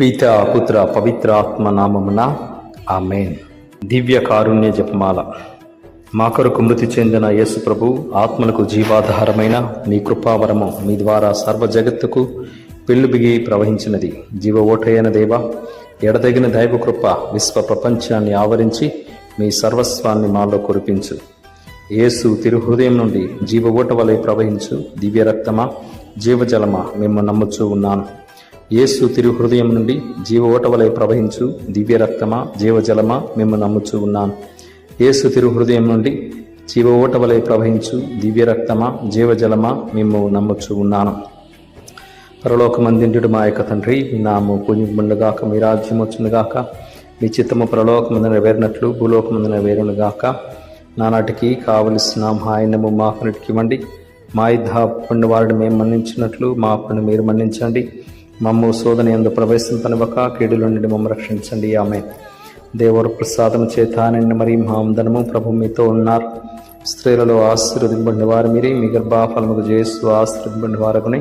పితా పుత్ర పవిత్ర ఆత్మ నామమున ఆమేన్. దివ్య కారుణ్య జపమాల. మా కొరకు మృతి చెందిన యేసు ప్రభు ఆత్మలకు జీవాధారమైన మీ కృపావరము మీ ద్వారా సర్వ జగత్తుకు పెళ్ళుబిగి ప్రవహించినది. జీవ ఓటైన దేవ, ఎడదగిన దైవ కృప విశ్వ ప్రపంచాన్ని ఆవరించి మీ సర్వస్వాన్ని మాలో కురిపించు. యేసు తిరుహృదయం నుండి జీవ ఓట వలె ప్రవహించు దివ్య రక్తమా, జీవజలమా మేము నమ్ముచూ ఉన్నాను. యేసు తిరుహృదయం నుండి జీవ ఓట వలె ప్రవహించు దివ్య రక్తమా, జీవజలమా మేము నమ్ముచూ ఉన్నాను. యేసు తిరుహృదయం నుండి జీవ ఓట వలె ప్రవహించు దివ్య రక్తమా, జీవజలమా మేము నమ్ముచూ ఉన్నాను. పరలోకమందుండుట మా యొక్క తండ్రి, మీ నామము పూజింపబడునుగాక, మీ రాజ్యం వచ్చునుగాక, మీ చిత్తము పరలోకమందు నెరవేరినట్లు భూలోకమందు నెరవేరునుగాక. నానాటికి కావలసిన ఆయనము మాకునిటికి ఇవ్వండి. మా ఇద్ద వారిని మేము మన్నించినట్లు మా అప్పుని మీరు మన్నించండి. మమ్ము శోధన యందు ప్రవేశింపనివ్వక కీడుల నుండి మమ్మ రక్షించండి. ఆమేన్. దేవర ప్రసాదము చేత నిండి మరి మహాందనము ప్రభు మీతో ఉన్నారు. స్త్రీలలో ఆశీర్వదింపబడిన వారు మీరే, మీ గర్భఫలముకు యేసు ఆశీర్వదింపబడిన వారగుని.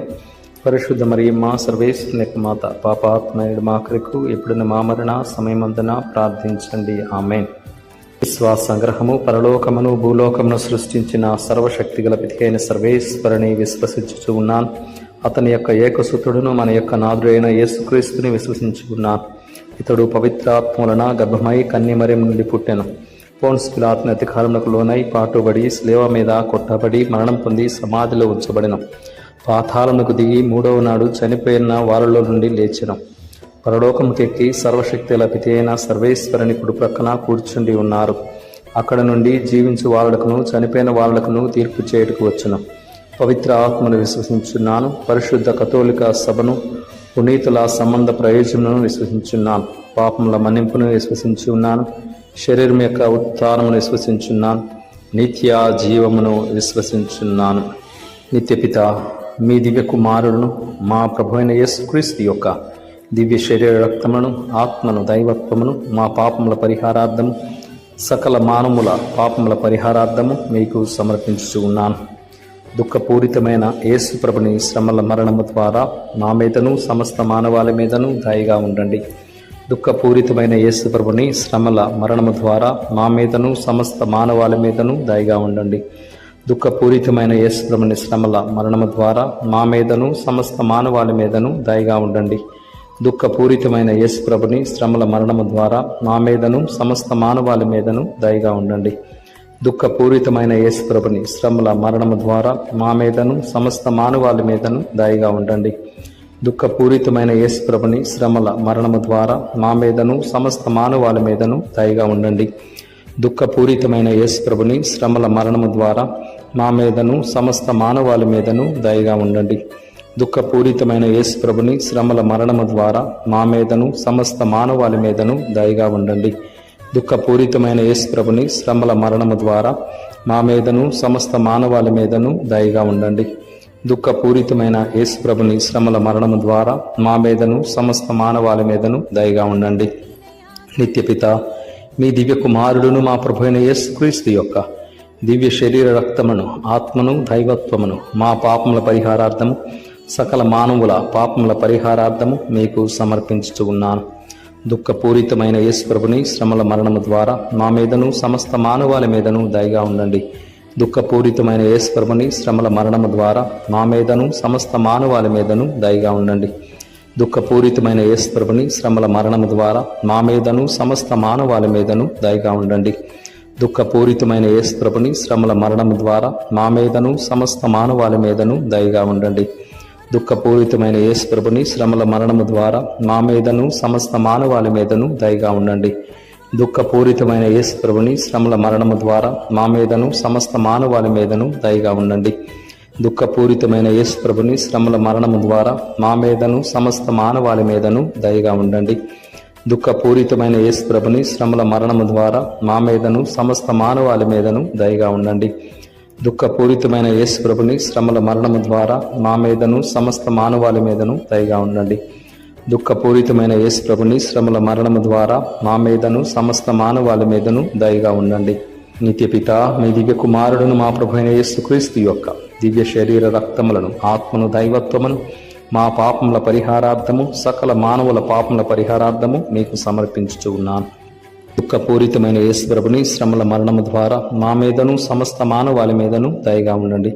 పరిశుద్ధ మరియమ్మ సర్వేశ్వరుని యొక్క మాత, పాపాత్మయుడు మా కొరకు ఎప్పుడున్న మా మరణ సమయమందున ప్రార్థించండి. ఆమేన్. విశ్వాస సంగ్రహము. పరలోకమును భూలోకమును సృష్టించిన సర్వశక్తిగల పితికైన సర్వేశ్వరుని విశ్వసించుచు ఉన్నాను. అతని యొక్క ఏకసుతుడును మన యొక్క నాథుడు అయిన యేసుక్రీస్తుని విశ్వసించుకున్నాను. ఇతడు పవిత్రాత్మ వలన గర్భమై కన్యమర్యం నుండి పుట్టెను. పోన్స్ పిలాతుని అధికారములకు లోనై పాటుబడి శిలువ మీద కొట్టబడి మరణం పొంది సమాధిలో ఉంచబడిన. పాతాళమునకు దిగి మూడవ నాడు చనిపోయిన వారిలో నుండి లేచెను. పరలోకముకెక్కి సర్వశక్తుల పితి అయిన సర్వేశ్వరుని కుడి ప్రక్కన కూర్చుండి ఉన్నారు. అక్కడ నుండి జీవించు వాళ్ళకును చనిపోయిన వాళ్ళకును తీర్పు చేయుటకు వచ్చును. పవిత్ర ఆత్మను విశ్వసించున్నాను. పరిశుద్ధ కథోలిక సభను, పునీతుల సంబంధ ప్రయోజనమును విశ్వసించున్నాను. పాపముల మన్నింపును విశ్వసించి ఉన్నాను. శరీరం యొక్క ఉత్థానమును విశ్వసించున్నాను. నిత్య జీవమును విశ్వసించున్నాను. నిత్యపిత, మీ దివ్య కుమారులను మా ప్రభు అయిన యేసుక్రీస్తు యొక్క దివ్య శరీర రక్తములను, ఆత్మను, దైవత్వమును మా పాపముల పరిహారార్థము, సకల మానవుల పాపముల పరిహారార్థము మీకు సమర్పించుచు ఉన్నాను. దుఃఖపూరితమైన యేసు ప్రభుని శ్రమల మరణము ద్వారా మా మీదను సమస్త మానవాళి మీదను దయగా ఉండండి. దుఃఖపూరితమైన యేసు ప్రభుని శ్రమల మరణము ద్వారా మా మీదను సమస్త మానవాళి మీదను దయగా ఉండండి. దుఃఖపూరితమైన యేసు ప్రభుని శ్రమల మరణము ద్వారా మా మీదను సమస్త మానవాళి మీదను దయగా ఉండండి. దుఃఖపూరితమైన యేసు ప్రభుని శ్రమల మరణము ద్వారా మా మీదను సమస్త మానవాళి మీదను దయగా ఉండండి. దుఃఖపూరితమైన యేసు ప్రభుని శ్రమల మరణము ద్వారా మా మీదను సమస్త మానవాళి మీదను దయగా ఉండండి. దుఃఖపూరితమైన యేసు ప్రభుని శ్రమల మరణము ద్వారా మా మీదను సమస్త మానవాళి మీదను దయగా ఉండండి. దుఃఖపూరితమైన యేసు ప్రభుని శ్రమల మరణము ద్వారా మా మీదను సమస్త మానవాళి మీదను దయగా ఉండండి. దుఃఖపూరితమైన యేసు ప్రభుని శ్రమల మరణము ద్వారా మా మీదను సమస్త మానవాళి మీదను దయగా ఉండండి. దుఃఖపూరితమైన యేసు ప్రభుని శ్రమల మరణము ద్వారా మా మీదను సమస్త మానవాళి మీదను దయగా ఉండండి. దుఃఖపూరితమైన యేసు ప్రభుని శ్రమల మరణము ద్వారా మా మీదను సమస్త మానవాళి మీదను దయగా ఉండండి. నిత్యపిత, మీ దివ్య కుమారుడును మా ప్రభు అయిన యేసుక్రీస్తు యొక్క దివ్య శరీర రక్తమును, ఆత్మను, దైవత్వమును మా పాపముల పరిహారార్థము, సకల మానవుల పాపముల పరిహారార్థము మీకు సమర్పించుచు ఉన్నాను. దుఃఖపూరితమైన యేసు ప్రభుని శ్రమల మరణము ద్వారా మా మీదను సమస్త మానవాళి మీదను దయగా ఉండండి. దుఃఖపూరితమైన యేసు ప్రభుని శ్రమల మరణము ద్వారా మా మీదను సమస్త మానవాళి మీదను దయగా ఉండండి. దుఃఖపూరితమైన యేసు ప్రభుని శ్రమల మరణము ద్వారా మా మీదను సమస్త మానవాళి మీదను దయగా ఉండండి. దుఃఖపూరితమైన యేసు ప్రభుని శ్రమల మరణము ద్వారా మా మీదను సమస్త మానవాళి మీదను దయగా ఉండండి. దుఃఖపూరితమైన యేసు ప్రభుని శ్రమల మరణము ద్వారా మా మీదను సమస్త మానవాళి మీదను దయగా ఉండండి. దుఃఖపూరితమైన యేసు ప్రభుని శ్రమల మరణము ద్వారా మా మీదను సమస్త మానవాళి మీదను దయగా ఉండండి. దుఃఖపూరితమైన యేసు ప్రభుని శ్రమల మరణము ద్వారా మా మీదను సమస్త మానవాళి మీదను దయగా ఉండండి. దుఃఖపూరితమైన యేసు ప్రభుని శ్రమల మరణము ద్వారా మా మీదను సమస్త మానవాళి మీదను దయగా ఉండండి. దుఃఖపూరితమైన యేసు ప్రభుని శ్రమల మరణము ద్వారా మా మీదను సమస్త మానవాళి మీదను దయగా ఉండండి. దుఃఖపూరితమైన యేసు ప్రభుని శ్రమల మరణము ద్వారా మా మీదను సమస్త మానవాళి మీదను దయగా ఉండండి. నిత్యపిత, మీ దివ్య కుమారుడును మా ప్రభు అయిన యేసుక్రీస్తు యొక్క దివ్య శరీర రక్తములను, ఆత్మను, దైవత్వమును మా పాపముల పరిహారార్థము సకల మానవుల పాపముల పరిహారార్థము మీకు సమర్పించుచు ఉన్నాను. దుఃఖపూరితమైన యేసు ప్రభుని శ్రమల మరణము ద్వారా మా మీదను సమస్త మానవాళి మీదను దయగా ఉండండి.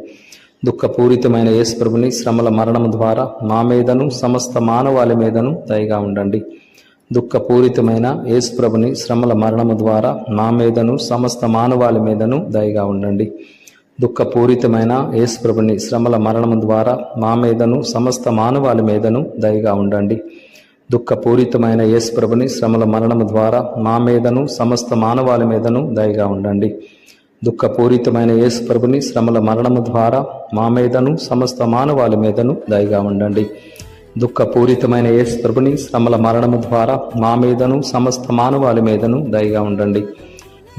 దుఃఖపూరితమైన యేసు ప్రభుని శ్రమల మరణము ద్వారా మా మీదను సమస్త మానవాళి మీదను దయగా ఉండండి. దుఃఖపూరితమైన యేసు ప్రభుని శ్రమల మరణము ద్వారా మా మీదను సమస్త మానవాళి మీదను దయగా ఉండండి. దుఃఖపూరితమైన యేసు ప్రభుని శ్రమల మరణము ద్వారా మా మీదను సమస్త మానవాళి మీదను దయగా ఉండండి. దుఃఖపూరితమైన యేసు ప్రభుని శ్రమల మరణము ద్వారా మా మీదను సమస్త మానవాళి మీదను దయగా ఉండండి. దుఃఖపూరితమైన యేసు ప్రభుని శ్రమల మరణము ద్వారా మా మీదను సమస్త మానవాళి మీదను దయగా ఉండండి. దుఃఖపూరితమైన యేసు ప్రభుని శ్రమల మరణము ద్వారా మా మీదను సమస్త మానవాళి మీదను దయగా ఉండండి.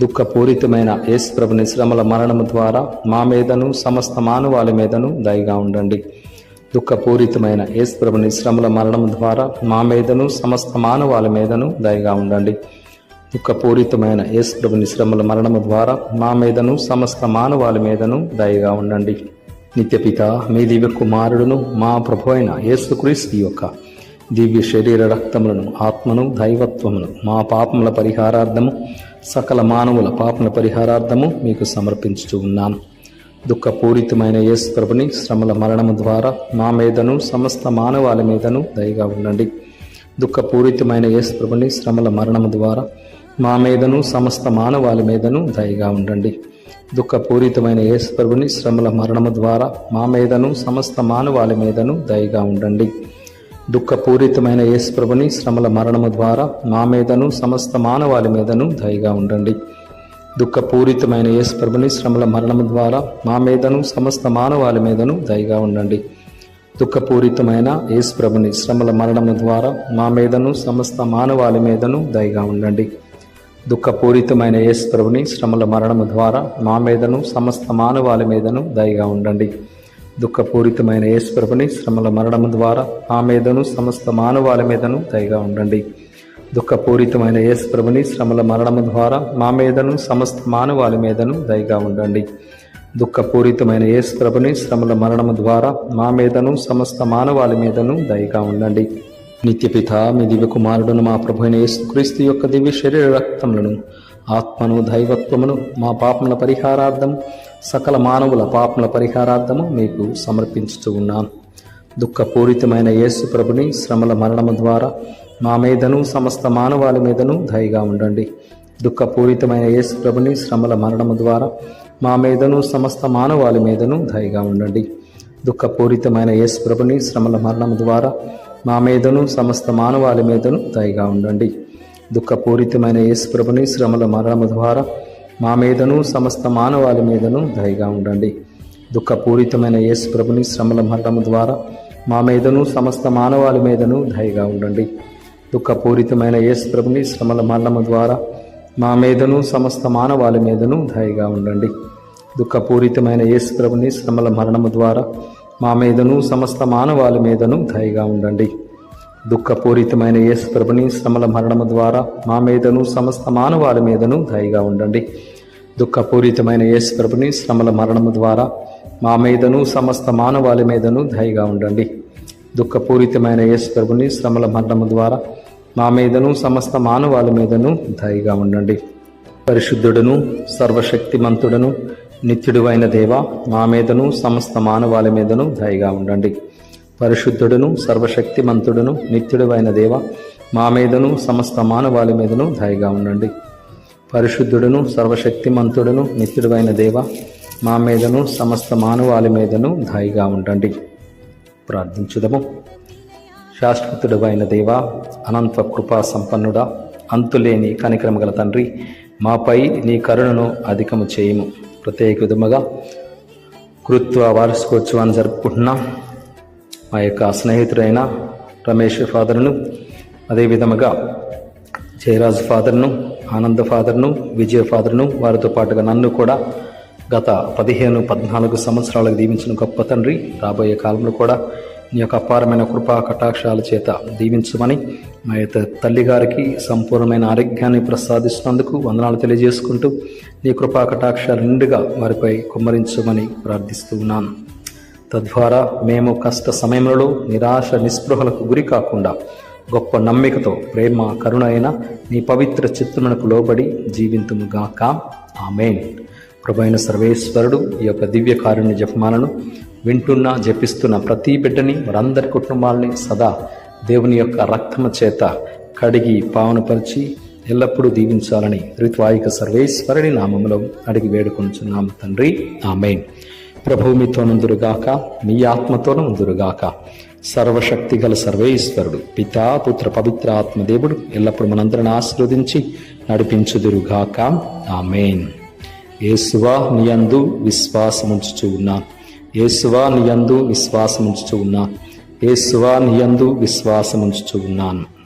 దుఃఖపూరితమైన యేసు ప్రభుని శ్రమల మరణము ద్వారా మా మీదను సమస్త మానవాళి మీదను దయగా ఉండండి. దుఃఖపూరితమైన యేసు ప్రభుని శ్రమల మరణము ద్వారా మా మీదను సమస్త మానవాళి మీదను దయగా ఉండండి. దుఃఖపూరితమైన యేసు ప్రభుని శ్రమల మరణము ద్వారా మా మీదను సమస్త మానవాళి మీదను దయగా ఉండండి. నిత్యపిత మీ దివ్య కుమారుడును మా ప్రభు అయిన యేసుక్రీస్తు యొక్క దివ్య శరీర రక్తములను ఆత్మను దైవత్వమును మా పాపముల పరిహారార్థము సకల మానవుల పాపముల పరిహారార్థము మీకు సమర్పించుచూ ఉన్నాను. దుఃఖపూరితమైన యేసు ప్రభుని శ్రమల మరణము ద్వారా మా మీదను సమస్త మానవాళి మీదను దయగా ఉండండి. దుఃఖపూరితమైన యేసు ప్రభుని శ్రమల మరణము ద్వారా మా మీదను సమస్త మానవాళి మీదను దయగా ఉండండి. దుఃఖపూరితమైన యేసు ప్రభుని శ్రమల మరణము ద్వారా మా మీదను సమస్త మానవాళి మీదను దయగా ఉండండి. దుఃఖపూరితమైన యేసు ప్రభుని శ్రమల మరణము ద్వారా మా మీదను సమస్త మానవాళి మీదను దయగా ఉండండి. దుఃఖపూరితమైన యేసు ప్రభుని శ్రమల మరణము ద్వారా మా మీదను సమస్త మానవాళి మీదను దయగా ఉండండి. దుఃఖపూరితమైన యేసు ప్రభుని శ్రమల మరణము ద్వారా మా మీదను సమస్త మానవాళి మీదను దయగా ఉండండి. దుఃఖపూరితమైన యేసు ప్రభుని శ్రమల మరణము ద్వారా మా మీదను సమస్త మానవాళి మీదను దయగా ఉండండి. దుఃఖపూరితమైన యేసు ప్రభుని శ్రమల మరణము ద్వారా మా మీదను సమస్త మానవాళి మీదను దయగా ఉండండి. దుఃఖపూరితమైన యేసు ప్రభుని శ్రమల మరణము ద్వారా మా మీదను సమస్త మానవాళి మీదను దయగా ఉండండి. దుఃఖపూరితమైన యేసు ప్రభుని శ్రమల మరణము ద్వారా మా మీదను సమస్త మానవాళి మీదను దయగా ఉండండి. నిత్యపిత మీ దివ్య కుమారుడును మా ప్రభు అయిన యేసుక్రీస్తు యొక్క దివ్య శరీర రక్తములను ఆత్మను దైవత్వమును మా పాపముల పరిహారార్థము సకల మానవుల పాపముల పరిహారార్థము మీకు సమర్పించుతూ ఉన్నాను. దుఃఖపూరితమైన యేసు ప్రభుని శ్రమల మరణము ద్వారా మా మీదను సమస్త మానవాళి మీదను దయగా ఉండండి. దుఃఖపూరితమైన యేసు ప్రభుని శ్రమల మరణము ద్వారా మా మీదను సమస్త మానవాళి మీదను దయగా ఉండండి. దుఃఖపూరితమైన యేసు ప్రభుని శ్రమల మరణము ద్వారా మా మీదను సమస్త మానవాళి మీదను దయగా ఉండండి. దుఃఖపూరితమైన యేసు ప్రభుని శ్రమల మరణము ద్వారా మా మీదను సమస్త మానవాళి మీదను దయగా ఉండండి. దుఃఖపూరితమైన యేసు ప్రభుని శ్రమల మరణము ద్వారా మా మీదను సమస్త మానవాళి మీదను దయగా ఉండండి. దుఃఖపూరితమైన యేసు ప్రభుని శ్రమల మరణము ద్వారా మా మీదను సమస్త మానవాళి మీదను దయగా ఉండండి. దుఃఖపూరితమైన యేసు ప్రభుని శ్రమల మరణము ద్వారా మా మీదను సమస్త మానవాళి మీదను దయగా ఉండండి. దుఃఖపూరితమైన యేసు ప్రభుని శ్రమల మరణము ద్వారా మా మీదను సమస్త మానవాళి మీదను దయగా ఉండండి. దుఃఖపూరితమైన యేసు ప్రభుని శ్రమల మరణము ద్వారా మా మీదను సమస్త మానవాళి మీదను దయగా ఉండండి. దుఃఖపూరితమైన యేసు ప్రభుని శ్రమల మరణము ద్వారా మా మీదను సమస్త మానవాళి మీదను దయగా ఉండండి. పరిశుద్ధుడును సర్వశక్తిమంతుడును నిత్యుడు అయిన దేవ మా మీదను సమస్త మానవాళి మీదను దయగా ఉండండి. పరిశుద్ధుడును సర్వశక్తిమంతుడును నిత్యుడు అయిన దేవ మా మీదను సమస్త మానవాళి మీదను దయగా ఉండండి. పరిశుద్ధుడును సర్వశక్తిమంతుడును నిత్యుడు అయిన దేవ మా మీదను సమస్త మానవాళి మీదను దయగా ఉండండి. ప్రార్థించుదము. శాశ్వతుడు అయిన దేవ, అనంత కృపా సంపన్నుడా, అంతులేని కనికరము గల తండ్రి, మాపై నీ కరుణను అధికము చేయము. ప్రత్యేక విధముగా కృత్వ వార్షికోత్సవాన్ని జరుపుకుంటున్న మా యొక్క స్నేహితుడైన రమేష్ ఫాదర్ను, అదేవిధముగా జయరాజ్ ఫాదర్ను, ఆనంద ఫాదర్ను, విజయ ఫాదర్ను, వారితో పాటుగా నన్ను కూడా గత 15-14 సంవత్సరాలకు దీవించిన గొప్ప తండ్రి, రాబోయే కాలంలో కూడా నీ యొక్క అపారమైన కృపా కటాక్షాల చేత దీవించమని మా యొక్క తల్లిగారికి సంపూర్ణమైన ఆరోగ్యాన్ని ప్రసాదిస్తున్నందుకు వందనాలు తెలియజేసుకుంటూ నీ కృపా కటాక్షాలు నిండుగా వారిపై కుమ్మరించమని ప్రార్థిస్తూ ఉన్నాను. తద్వారా మేము కష్ట సమయంలో నిరాశ నిస్పృహలకు గురి కాకుండా గొప్ప నమ్మికతో ప్రేమ కరుణ అయిన నీ పవిత్ర చిత్తమునకు లోబడి జీవింతుముగాక. ఆమేన్. ప్రభువైన సర్వేశ్వరుడు ఈ యొక్క దివ్య కారుణ్య జపమాలను వింటున్న జపిస్తున్న ప్రతి బిడ్డని వారందరి కుటుంబాలని సదా దేవుని యొక్క రక్తము చేత కడిగి పావనపరిచి ఎల్లప్పుడూ దీవించాలని త్రిత్వాయిక సర్వేశ్వరుని నామములో అడిగి వేడుకొనుచున్నాము తండ్రి. ఆమేన్. ప్రభువు మీతో నుందురుగాక, మీ ఆత్మతోనూ ఉందురుగాక. సర్వశక్తి గల సర్వేశ్వరుడు పితా పుత్ర పవిత్ర ఆత్మదేవుడు ఎల్లప్పుడు మనందరిని ఆశీర్వదించి నడిపించుదురుగాక. ఆమేన్. యేసువా నీయందు విశ్వాసముంచుచు ఉన్నాను. యేసువా నీయందు విశ్వాసముంచుచు ఉన్నాను. యేసువా నీయందు విశ్వాసముంచుచు ఉన్నాను.